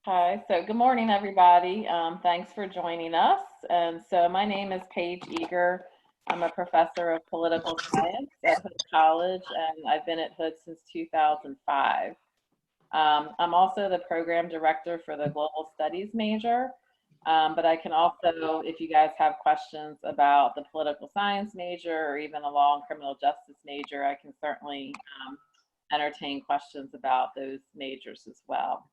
Hi, so good morning, everybody. Thanks for joining us. And so my name is Paige Eager. I'm a professor of political science at Hood College, and I've been at Hood since 2005. I'm also the program director for the Global Studies major, but I can also, if you guys have questions about the political science major or even the law and criminal justice major, I can certainly entertain questions about those majors as well.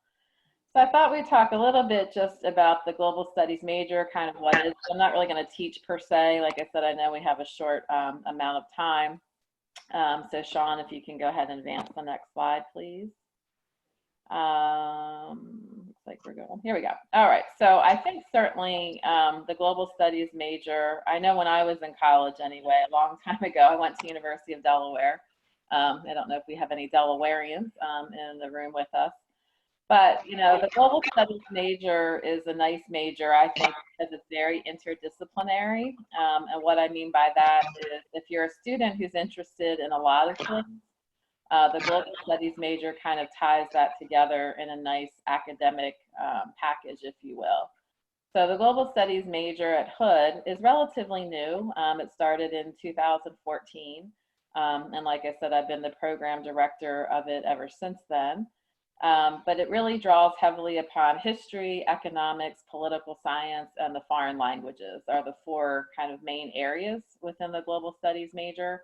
So I thought we'd talk a little bit just about the global studies major, kind of what it is. I'm not really going to teach per se. Like I said, I know we have a short amount of time. So Sean, if you can go ahead and advance the next slide, please. Looks like we're going. Here we go. All right. So I think certainly the global studies major, I know when I was in college anyway, a long time ago, I went to University of Delaware. I don't know if we have any Delawareans in the room with us. But, the global studies major is a nice major, I think, because it's very interdisciplinary. And what I mean by that is if you're a student who's interested in a lot of things, the global studies major kind of ties that together in a nice academic package, if you will. So the global studies major at Hood is relatively new. It started in 2014. And like I said, I've been the program director of it ever since then. But it really draws heavily upon history, economics, political science, and the foreign languages are the four kind of main areas within the global studies major.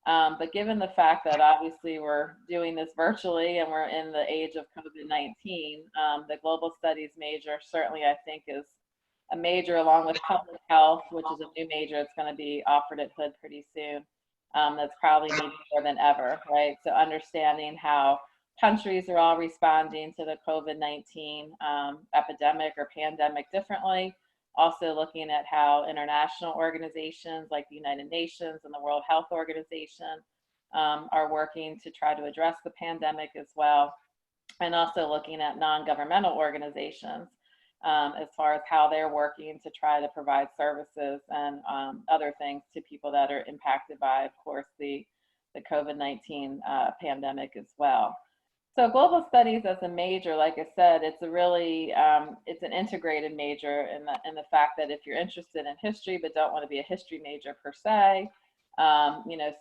But given the fact that obviously we're doing this virtually and we're in the age of COVID-19, the global studies major certainly I think is a major along with public health, which is a new major that's going to be offered at Hood pretty soon. That's probably needed more than ever, right? So understanding how countries are all responding to the COVID-19 epidemic or pandemic differently. Also looking at how international organizations like the United Nations and the World Health Organization are working to try to address the pandemic as well. And also looking at non-governmental organizations as far as how they're working to try to provide services and other things to people that are impacted by, of course, the COVID-19 pandemic as well. So global studies as a major, like I said, it's a really, it's an integrated major in the fact that if you're interested in history but don't want to be a history major per se,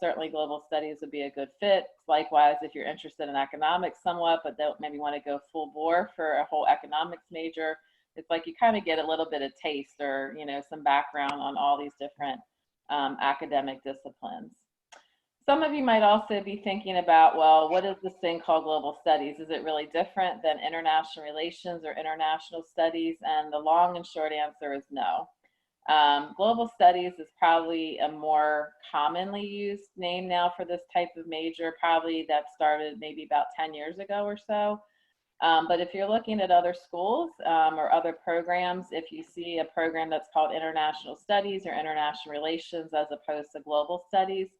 certainly global studies would be a good fit. Likewise, if you're interested in economics somewhat but don't maybe want to go full bore for a whole economics major, it's like you kind of get a little bit of taste or, some background on all these different academic disciplines. Some of you might also be thinking about, well, what is this thing called global studies? Is it really different than international relations or international studies? And the long and short answer is no. Global studies is probably a more commonly used name now for this type of major, probably that started maybe about 10 years ago or so. But if you're looking at other schools or other programs, if you see a program that's called international studies or international relations as opposed to global studies,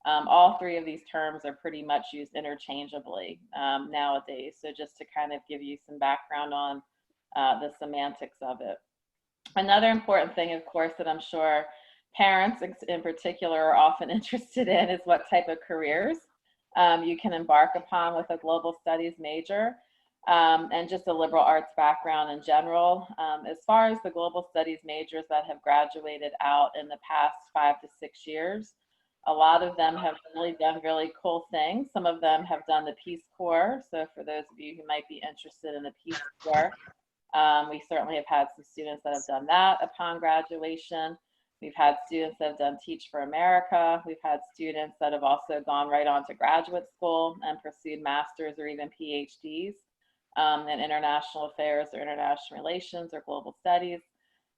all three of these terms are pretty much used interchangeably nowadays. So just to kind of give you some background on the semantics of it. Another important thing, of course, that I'm sure parents in particular are often interested in is what type of careers you can embark upon with a global studies major. And just a liberal arts background in general. As far as the global studies majors that have graduated out in the past 5 to 6 years, a lot of them have really done really cool things. Some of them have done the Peace Corps. So for those of you who might be interested in the Peace Corps, we certainly have had some students that have done that upon graduation. We've had students that have done Teach for America. We've had students that have also gone right on to graduate school and pursued masters or even PhDs in international affairs or international relations or global studies.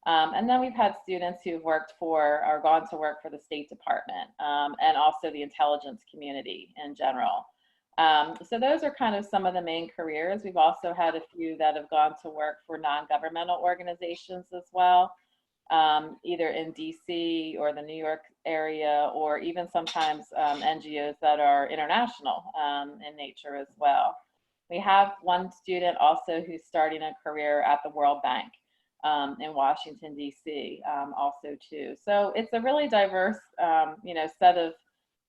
And then we've had students who've worked for or gone to work for the State Department and also the intelligence community in general. So those are kind of some of the main careers. We've also had a few that have gone to work for non-governmental organizations as well, either in DC or the New York area, or even sometimes NGOs that are international in nature as well. We have one student also who's starting a career at the World Bank in Washington, D.C. Also too. So it's a really diverse, set of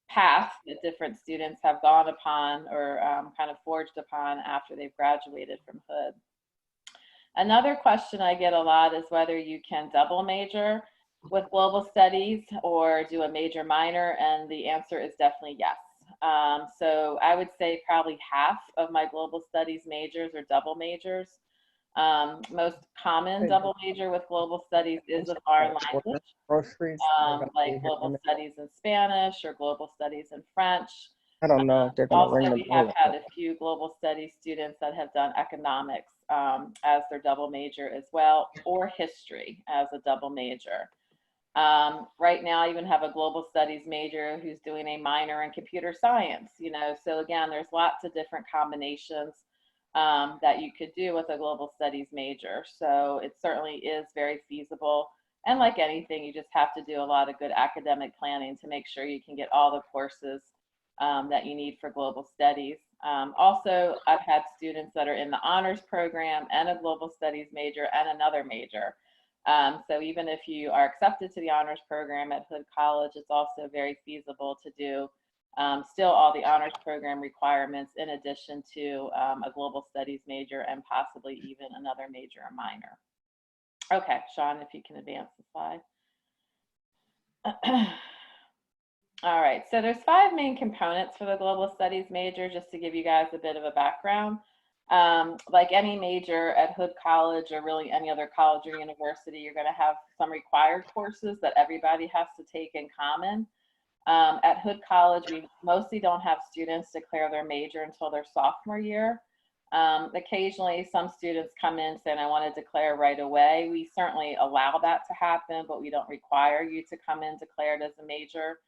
paths that different students have gone upon or kind of forged upon after they've graduated from Hood. Another question I get a lot is whether you can double major with global studies or do a major minor, and the answer is definitely yes. So I would say probably half of my global studies majors are double majors. Most common double major with global studies is a foreign language, Groceries. like global studies in Spanish or global studies in French. I don't know if they're going to ring Also, the we have bell. had a few global studies students that have done economics as their double major as well, or history as a double major. Right now, I even have a global studies major who's doing a minor in computer science, you know, so again, there's lots of different combinations that you could do with a global studies major. So it certainly is very feasible. And like anything, you just have to do a lot of good academic planning to make sure you can get all the courses that you need for global studies. Also, I've had students that are in the honors program and a global studies major and another major. So even if you are accepted to the honors program at Hood College, it's also very feasible to do still all the honors program requirements in addition to a global studies major and possibly even another major or minor. Okay, Sean, if you can advance the slide. All right, so there's 5 main components for the global studies major, just to give you guys a bit of a background. Like any major at Hood College or really any other college or university, you're going to have some required courses that everybody has to take in common. At Hood College, we mostly don't have students declare their major until their sophomore year. Occasionally, some students come in saying, I want to declare right away. We certainly allow that to happen, but we don't require you to come in declared as a major.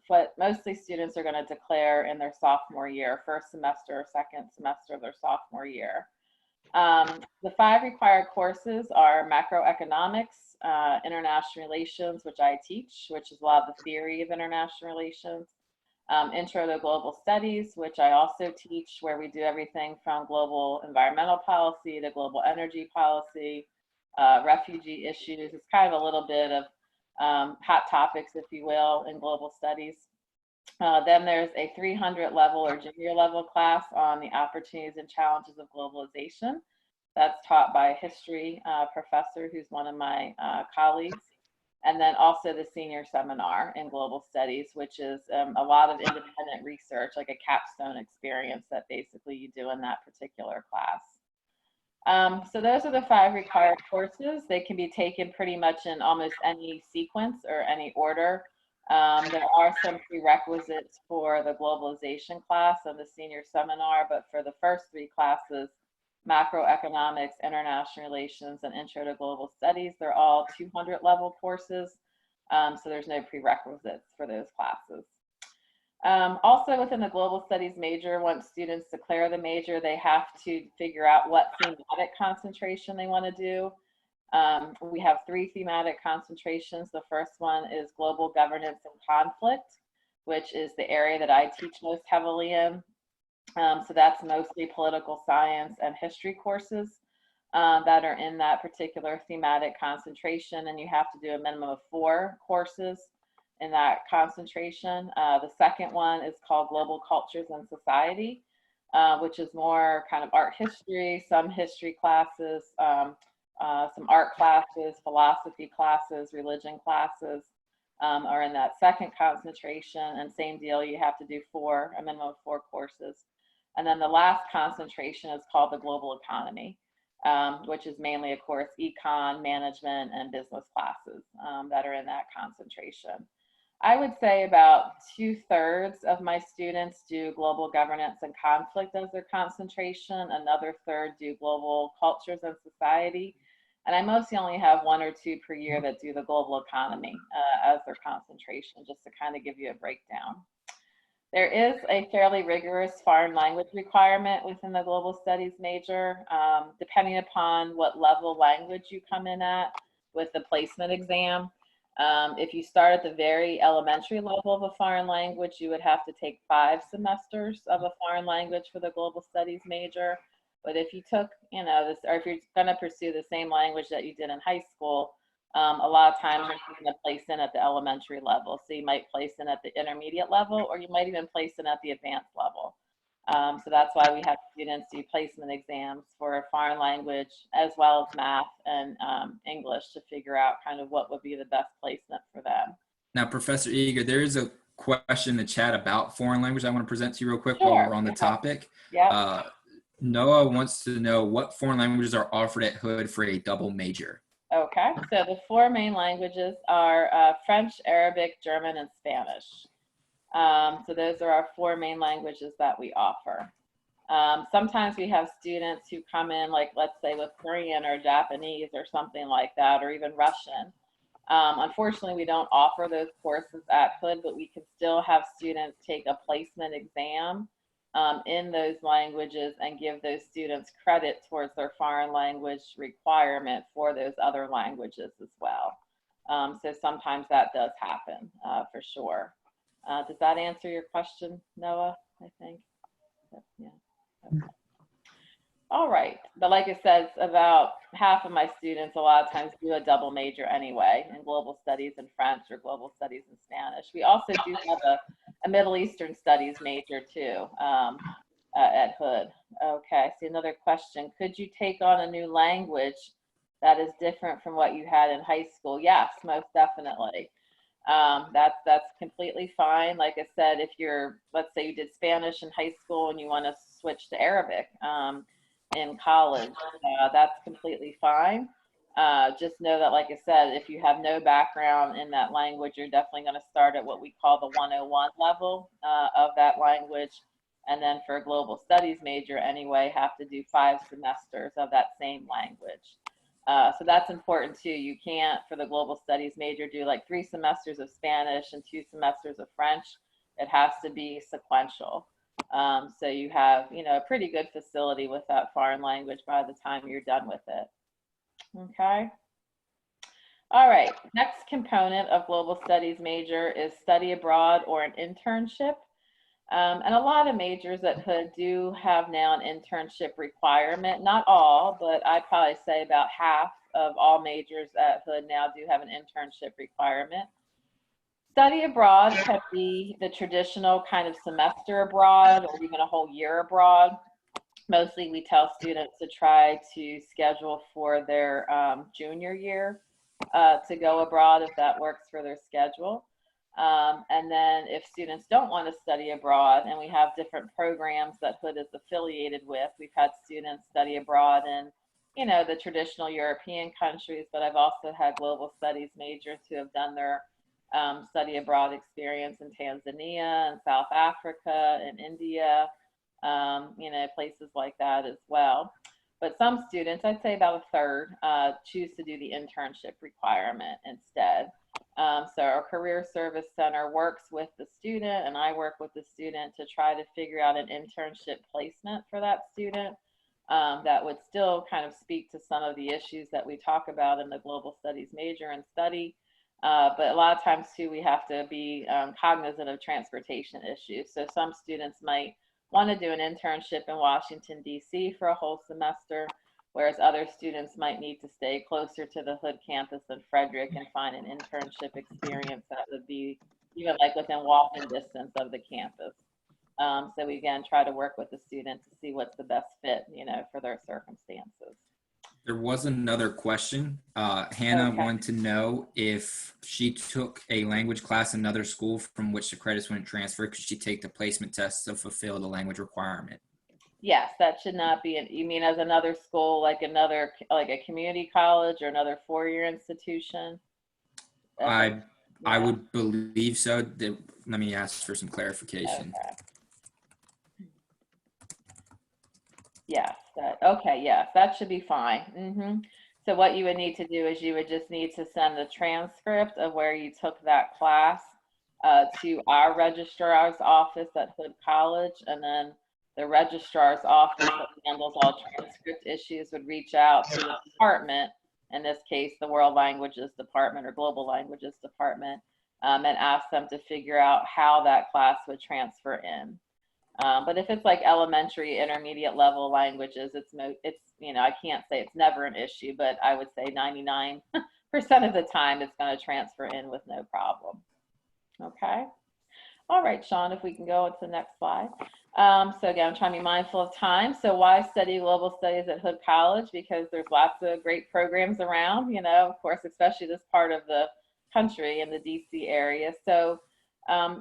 But mostly students are going to declare in their sophomore year, first semester or second semester of their sophomore year. The 5 required courses are macroeconomics, international relations, which I teach, which is a lot of the theory of international relations, intro to global studies, which I also teach, where we do everything from global environmental policy to global energy policy, refugee issues. It's kind of a little bit of hot topics, if you will, in global studies. Then there's a 300 level or junior level class on the opportunities and challenges of globalization. That's taught by a history professor who's one of my colleagues. And then also the senior seminar in global studies, which is a lot of independent research, like a capstone experience that basically you do in that particular class. So those are the 5 required courses. They can be taken pretty much in almost any sequence or any order. There are some prerequisites for the globalization class and the senior seminar, but for the first 3 classes, macroeconomics, international relations, and intro to global studies, they're all 200 level courses. So there's no prerequisites for those classes. Also within the global studies major, once students declare the major, they have to figure out what thematic concentration they want to do. We have 3 thematic concentrations. The first one is global governance and conflict, which is the area that I teach most heavily in. So that's mostly political science and history courses that are in that particular thematic concentration, and you have to do a minimum of 4 courses in that concentration. The second one is called Global Cultures and Society, which is more kind of art history, some history classes, some art classes, philosophy classes, religion classes are in that second concentration. And same deal, you have to do a minimum of 4 courses. And then the last concentration is called the Global Economy, which is mainly, of course, econ, management, and business classes that are in that concentration. I would say about 2/3 of my students do global governance and conflict as their concentration. Another third do global cultures and society. And I mostly only have 1 or 2 per year that do the global economy as their concentration, just to kind of give you a breakdown. There is a fairly rigorous foreign language requirement within the global studies major, depending upon what level language you come in at with the placement exam. If you start at the very elementary level of a foreign language, you would have to take 5 semesters of a foreign language for the global studies major. But if you took, you know, this, or if you're going to pursue the same language that you did in high school, a lot of times you're going to place in at the elementary level. So you might place in at the intermediate level, or you might even place in at the advanced level. So that's why we have students do placement exams for foreign language as well as math and English to figure out kind of what would be the best placement for them. Now, Professor Eager, there is a question in the chat about foreign language I want to present to you real quick Sure. while we're on the topic. Yeah. Noah wants to know what foreign languages are offered at Hood for a double major. Okay, so the 4 main languages are French, Arabic, German, and Spanish. So those are our 4 main languages that we offer. Sometimes we have students who come in, like let's say with Korean or Japanese or something like that, or even Russian. Unfortunately, we don't offer those courses at Hood, but we can still have students take a placement exam in those languages and give those students credit towards their foreign language requirement for those other languages as well. So sometimes that does happen for sure. Does that answer your question, Noah? I think. Yeah. Okay. All right, but like I said, about half of my students a lot of times do a double major anyway in global studies in French or global studies in Spanish. We also do have a Middle Eastern studies major too at Hood. Okay, see another question. Could you take on a new language that is different from what you had in high school? Yes, most definitely. That's completely fine. Like I said, if you're, let's say you did Spanish in high school and you want to switch to Arabic in college, that's completely fine. Just know that, like I said, if you have no background in that language, you're definitely going to start at what we call the 101 level of that language. And then for a global studies major anyway, have to do 5 semesters of that same language. So that's important too. You can't, for the global studies major, do like 3 semesters of Spanish and 2 semesters of French. It has to be sequential. So you have, you know, a pretty good facility with that foreign language by the time you're done with it. Okay. All right. Next component of global studies major is study abroad or an internship. And a lot of majors at Hood do have now an internship requirement. Not all, but I'd probably say about half of all majors at Hood now do have an internship requirement. Study abroad can be the traditional kind of semester abroad or even a whole year abroad. Mostly we tell students to try to schedule for their junior year to go abroad if that works for their schedule. And then if students don't want to study abroad, and we have different programs that Hood is affiliated with, we've had students study abroad in, you know, the traditional European countries, but I've also had global studies majors who have done their study abroad experience in Tanzania and South Africa and India, you know, places like that as well. But some students, I'd say about a third, choose to do the internship requirement instead. So our Career Service Center works with the student, and I work with the student to try to figure out an internship placement for that student that would still kind of speak to some of the issues that we talk about in the global studies major and study. But a lot of times too, we have to be cognizant of transportation issues. So some students might want to do an internship in Washington, D.C. for a whole semester, whereas other students might need to stay closer to the Hood campus in Frederick and find an internship experience that would be even like within walking distance of the campus. So we again try to work with the student to see what's the best fit, you know, for their circumstances. There was another question. Hannah wanted to know if she took a language class in another school from which the credits wouldn't transfer. Could she take the placement test to fulfill the language requirement? Yes, that should not be, you mean as another school, like another, like a community college or another 4-year institution? I would believe so. Let me ask for some clarification. Okay. Yes, yes, that should be fine. So what you would need to do is you would just need to send the transcript of where you took that class to our registrar's office at Hood College, and then the registrar's office that handles all transcript issues would reach out to the department, in this case, the World Languages Department or Global Languages Department, and ask them to figure out how that class would transfer in. But if it's like elementary, intermediate level languages, it's, you know, I can't say it's never an issue, but I would say 99% of the time it's going to transfer in with no problem. Okay. All right, Sean, if we can go to the next slide. So again, I'm trying to be mindful of time. So why study global studies at Hood College? Because there's lots of great programs around, you know, of course, especially this part of the country in the DC area. So,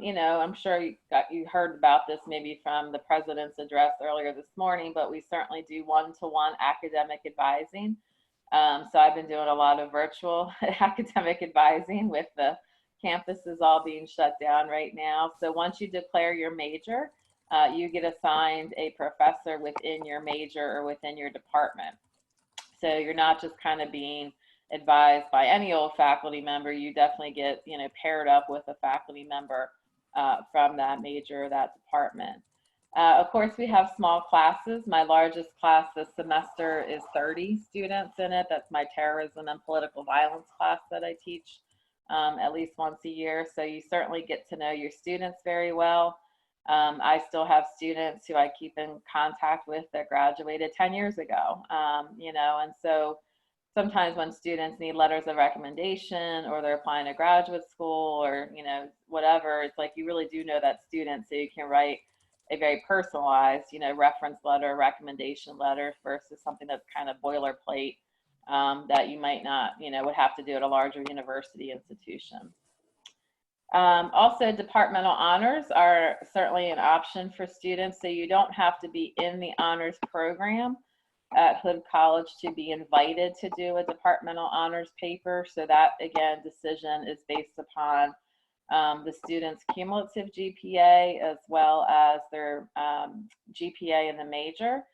you know, I'm sure you heard about this maybe from the president's address earlier this morning, but we certainly do one-to-one academic advising. So I've been doing a lot of virtual academic advising with the campuses all being shut down right now. So once you declare your major, you get assigned a professor within your major or within your department. So you're not just kind of being advised by any old faculty member. You definitely get, you know, paired up with a faculty member from that major or that department. Of course, we have small classes. My largest class this semester is 30 students in it. That's my terrorism and political violence class that I teach at least once a year. So you certainly get to know your students very well. I still have students who I keep in contact with that graduated 10 years ago, you know, and so sometimes when students need letters of recommendation or they're applying to graduate school or, you know, whatever, it's like you really do know that student so you can write a very personalized, you know, reference letter, recommendation letter versus something that's kind of boilerplate that you might not, you know, would have to do at a larger university institution. Also, departmental honors are certainly an option for students, so you don't have to be in the honors program at Hood College to be invited to do a departmental honors paper. So that, again, decision is based upon the student's cumulative GPA as well as their GPA in the major.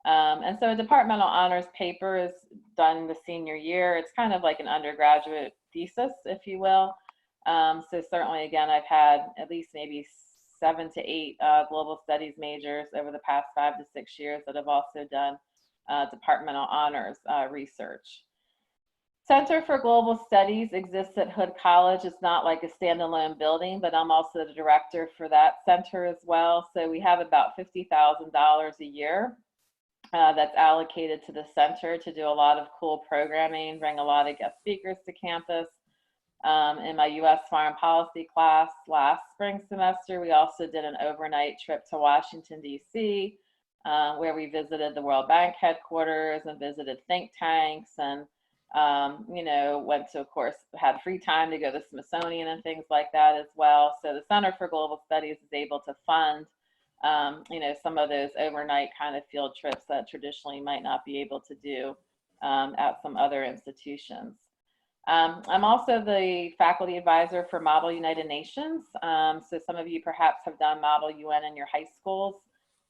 And so a departmental honors paper is done the senior year. It's kind of like an undergraduate thesis, if you will. So certainly, again, I've had at least maybe 7 to 8 global studies majors over the past 5 to 6 years that have also done departmental honors research. Center for Global Studies exists at Hood College. It's not like a standalone building, but I'm also the director for that center as well. So we have about $50,000 a year that's allocated to the center to do a lot of cool programming, bring a lot of guest speakers to campus. In my U.S. Foreign Policy class last spring semester, we also did an overnight trip to Washington, D.C., where we visited the World Bank headquarters and visited think tanks and, you know, went to, of course, had free time to go to the Smithsonian and things like that as well. So the Center for Global Studies is able to fund, you know, some of those overnight kind of field trips that traditionally might not be able to do at some other institutions. I'm also the faculty advisor for Model United Nations. So some of you perhaps have done Model UN in your high schools.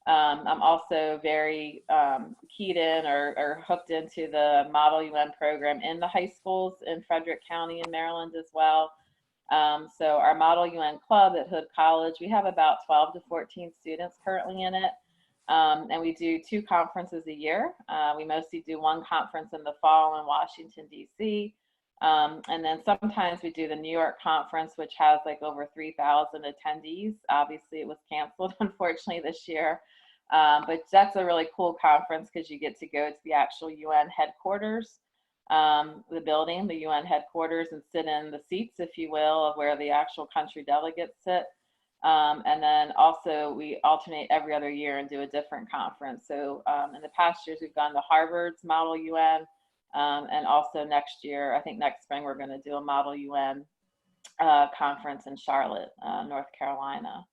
I'm also very keyed in or hooked into the Model UN program in the high schools in Frederick County in Maryland as well. So our Model UN Club at Hood College, we have about 12 to 14 students currently in it. And we do 2 conferences a year. We mostly do one conference in the fall in Washington, D.C. And then sometimes we do the New York conference, which has like over 3,000 attendees. Obviously, it was canceled, unfortunately, this year. But that's a really cool conference because you get to go to the actual UN headquarters, the building, the UN headquarters, and sit in the seats, if you will, of where the actual country delegates sit. And then also we alternate every other year and do a different conference. So in the past years, we've gone to Harvard's Model UN. And also next year, I think next spring, we're going to do a Model UN conference in Charlotte, North Carolina.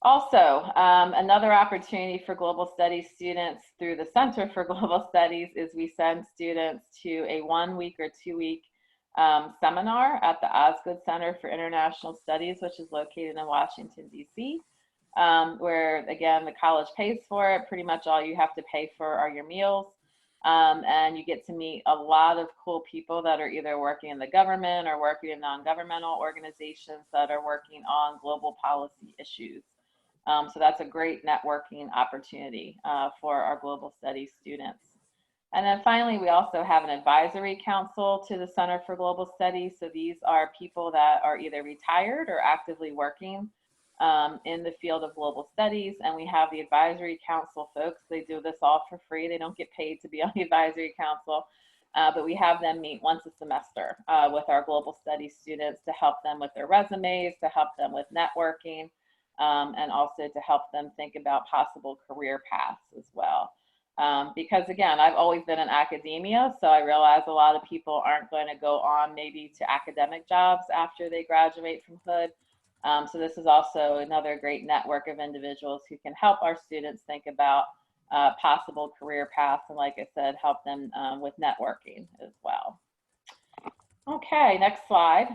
Also, another opportunity for global studies students through the Center for Global Studies is we send students to a 1-week or 2-week seminar at the Osgood Center for International Studies, which is located in Washington, D.C., where, again, the college pays for it. Pretty much all you have to pay for are your meals. And you get to meet a lot of cool people that are either working in the government or working in non-governmental organizations that are working on global policy issues. So that's a great networking opportunity for our global studies students. And then finally, we also have an advisory council to the Center for Global Studies. So these are people that are either retired or actively working in the field of global studies. And we have the advisory council folks. They do this all for free. They don't get paid to be on the advisory council. but we have them meet once a semester with our global studies students to help them with their resumes, to help them with networking, and also to help them think about possible career paths as well. Because again, I've always been in academia, so I realize a lot of people aren't going to go on maybe to academic jobs after they graduate from Hood. So this is also another great network of individuals who can help our students think about possible career paths, and like I said, help them with networking as well. Okay, next slide.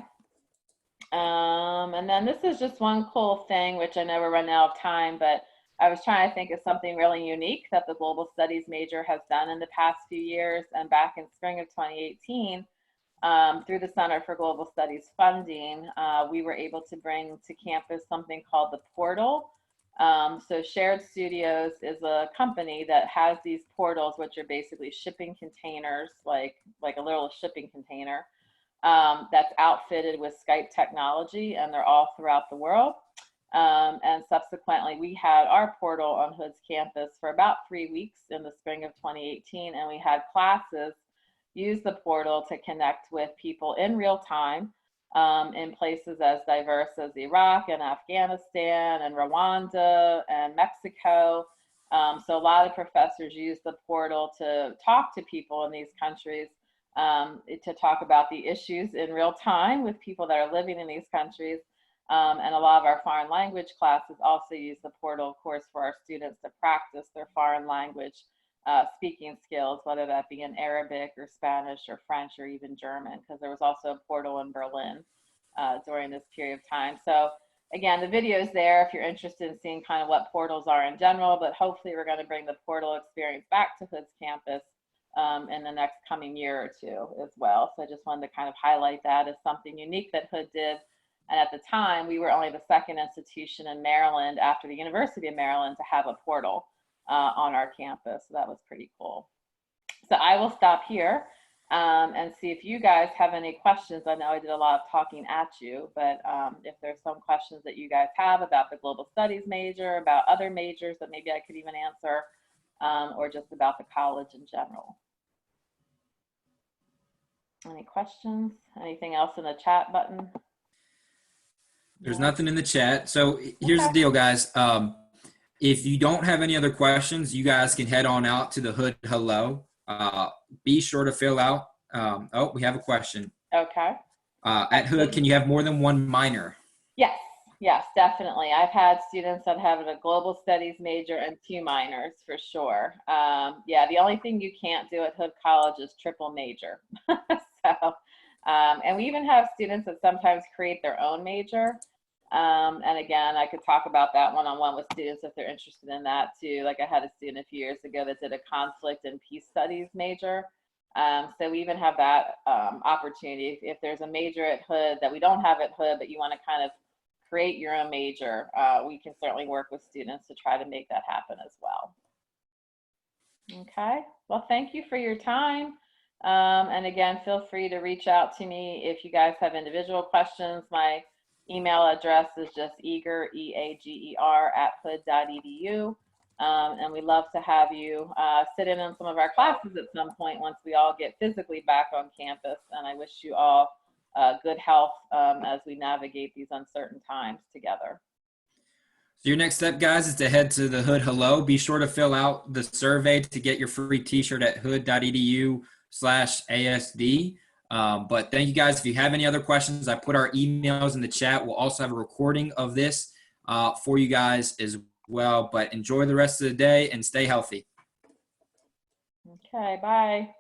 And then this is just one cool thing, which I know we're running out of time, but I was trying to think of something really unique that the Global Studies major has done in the past few years. And back in spring of 2018, through the Center for Global Studies funding, we were able to bring to campus something called the Portal. So Shared Studios is a company that has these portals, which are basically shipping containers, like a little shipping container, that's outfitted with Skype technology, and they're all throughout the world. And subsequently, we had our portal on Hood's campus for about 3 weeks in the spring of 2018, and we had classes use the portal to connect with people in real time in places as diverse as Iraq and Afghanistan and Rwanda and Mexico. So a lot of professors use the portal to talk to people in these countries, to talk about the issues in real time with people that are living in these countries. And a lot of our foreign language classes also use the portal, of course, for our students to practice their foreign language speaking skills, whether that be in Arabic or Spanish or French or even German, because there was also a portal in Berlin during this period of time. So again, the video is there if you're interested in seeing kind of what portals are in general, but hopefully we're going to bring the portal experience back to Hood's campus in the next coming year or two as well. So I just wanted to kind of highlight that as something unique that Hood did. And at the time, we were only the second institution in Maryland after the University of Maryland to have a portal on our campus. So that was pretty cool. So I will stop here and see if you guys have any questions. I know I did a lot of talking at you, but if there's some questions that you guys have about the Global Studies major, about other majors that maybe I could even answer, or just about the college in general. Any questions? Anything else in the chat button? There's nothing in the chat. So here's the deal, guys. If you don't have any other questions, you guys can head on out to the Hood Hello. Be sure to fill out. Oh, we have a question. Okay. At Hood, can you have more than one minor? Yes, definitely. I've had students that have a global studies major and 2 minors for sure. Yeah, the only thing you can't do at Hood College is triple major. So, and we even have students that sometimes create their own major. And again, I could talk about that one-on-one with students if they're interested in that too. Like I had a student a few years ago that did a conflict and peace studies major. So we even have that opportunity. If there's a major at Hood that we don't have at Hood, but you want to kind of create your own major, we can certainly work with students to try to make that happen as well. Okay, well, thank you for your time. And again, feel free to reach out to me if you guys have individual questions. My email address is just eager, E-A-G-E-R, @hood.edu. And we'd love to have you sit in on some of our classes at some point once we all get physically back on campus. And I wish you all good health as we navigate these uncertain times together. So your next step, guys, is to head to the Hood Hello. Be sure to fill out the survey to get your free t-shirt at hood.edu/ASD. But thank you guys. If you have any other questions, I put our emails in the chat. We'll also have a recording of this for you guys as well. But enjoy the rest of the day and stay healthy. Okay, bye.